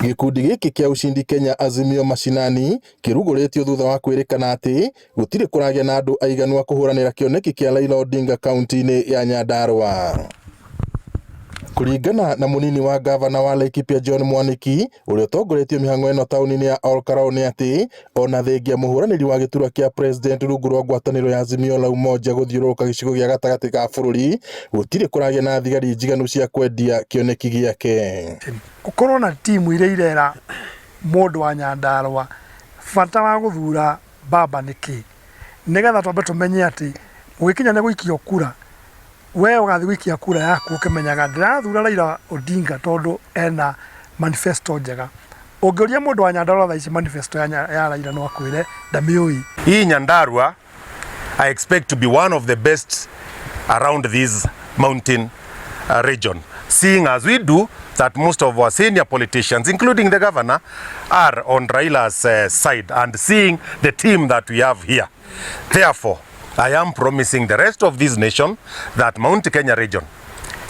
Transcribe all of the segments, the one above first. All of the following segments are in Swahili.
Gĩkundi gĩkĩ kĩa Ushindi Kenya Azimio mashinani kĩrugũrĩtio thutha wa kwĩrĩkana atĩ gũtirĩ kũragĩa na andũ aiganu a kũhũranĩra kĩoneki kĩa Raila Odinga kaunti-inĩ ya Nyandarua. Kũringana na mũnini wa gavana wa Laikipia John Mwaniki ũrĩa ũtongoretie mĩhang'o ĩno taũni-inĩ ya Olkarau nĩ atĩ ona thengia mũhũranĩri wa gĩturwa kĩa president rungu rwa ngwatanĩro ya Azimio la Umoja gũthiũrũrũka gĩcigo gĩa gatagatĩ ka bũrũri gũtirĩ kũragĩa na thigari njiganu cia kwendia kĩoneki gĩake. Gũkorwo na timu iria irera mũndũ wa Nyandarua bata wa gũthura baba nĩkĩ nĩgetha twambe tũmenye atĩ gũgĩkinya nĩ gũikio kura we ũgathiĩ gũikia kura yaku ũkĩmenyaga ndĩrathura Raila Odinga tondũ ena manifesto njega. Ũngĩũria mũndũ wa Nyandarua thaa ici manifesto ya Raila no akwĩre ndamĩũĩ. Hii Nyandarua, I expect to be one of the best around this mountain region, seeing as we do that most of our senior politicians, including the governor, are on Raila's side, and seeing the team that we have here. Therefore, I am promising the rest of this nation that Mount Kenya region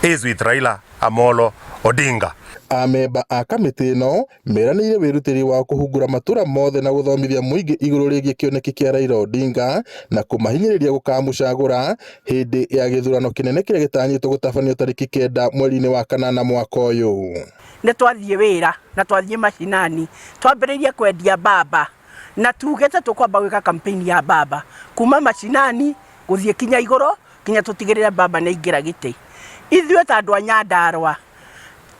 is with Raila Amolo Odinga. Amemba a kamĩtĩ ĩno meranĩire wĩrutĩri wa kũhingũra matũra mothe na gũthomithia mũingĩ igũrũ rĩgiĩ kĩoneki kĩa Raila Odinga na kũmahinyĩrĩria gũkamũcagũra hĩndĩ ya gĩthurano kĩnene kĩrĩa gĩtanyĩtwo gũtabanio tarĩki 9 mweri-inĩ wa kanana mwaka ũyũ. Nĩ twathiĩ wĩra na twathiĩ mashinani twambĩrĩirie kwendia baba na tugete tũkwamba gwĩka campaign ya baba kuma mashinani gũthiĩ kinya igũrũ kinya tũtigĩrĩre baba nĩ aingĩra gĩtĩ. Ithuĩ ta andũ a Nyandarua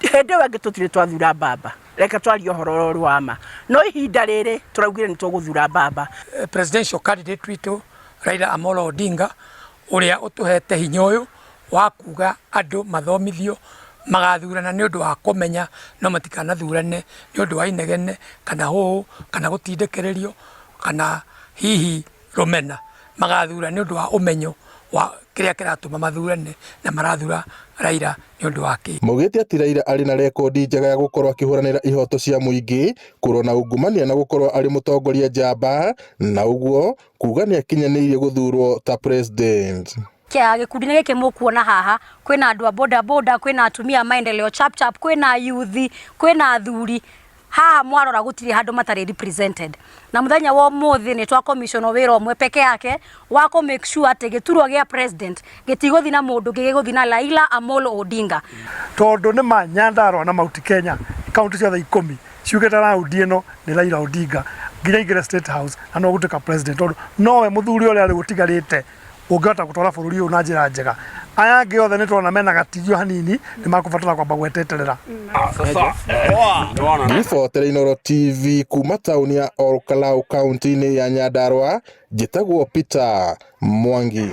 hĩndĩ ĩyo tũtirĩ twathura baba, reka twarie ũhoro ũrĩa wa ma, no ihinda rĩrĩ tũraugire nĩ tũgũthura baba. Presidential candidate witũ Raila Amolo Odinga ũrĩa ũtũhete hinya ũyũ wa kuga andũ mathomithio magathurana nĩ ũndũ wa kũmenya no matikanathurane nĩ ũndũ wa inegene kana hũũ kana gũtindĩkĩrĩrio kana hihi rũmena, magathura nĩ ũndũ wa ũmenyo wa kĩrĩa kĩratũma mathurane na marathura Raila nĩ ũndũ wake. Maugĩte atĩ Raila arĩ na rekondi njega ya gũkorwo akĩhũranĩra ihoto cia mũingĩ, kũrũa na ungumania na gũkorwo arĩ mũtongoria njamba, na ũguo kuga nĩ akinyanĩirie gũthurwo ta president. Gĩkundi nĩ gĩkĩ mũkuona haha kwĩna andũ a boda boda, kwĩna atumia maendeleo chap chap, kwĩna youth, kwĩna athuri. Haha mwarora gũtirĩ handũ matarĩ represented. Na mũthenya wa ũmũthĩ nĩ twa commission wĩra ũmwe peke yake wa kũ make sure atĩ gĩturwa gĩa president gĩtigũthiĩ na mũndũ gĩgũthiĩ na Raila Amolo Odinga. Tondũ nĩ ma Nyandarua na Mount Kenya kaunti ciothe 10 ciugĩte raundi ĩno nĩ Raila Odinga nginya ingĩre State House na no gũtuĩka president tondũ nowe mũthuri ũrĩa rĩ gũtigarĩte ũngĩhota gũtwara bũrũri ũyũ na njĩra njega. Aya angĩ othe nĩ tũrona mena gatigio hanini nĩ makũbatara kwamba gweteterera. Ribotera Inooro TV kuma taũni ya Olkarau kaunti-inĩ ya Nyandarua, njĩtagwo Peter Mwangi.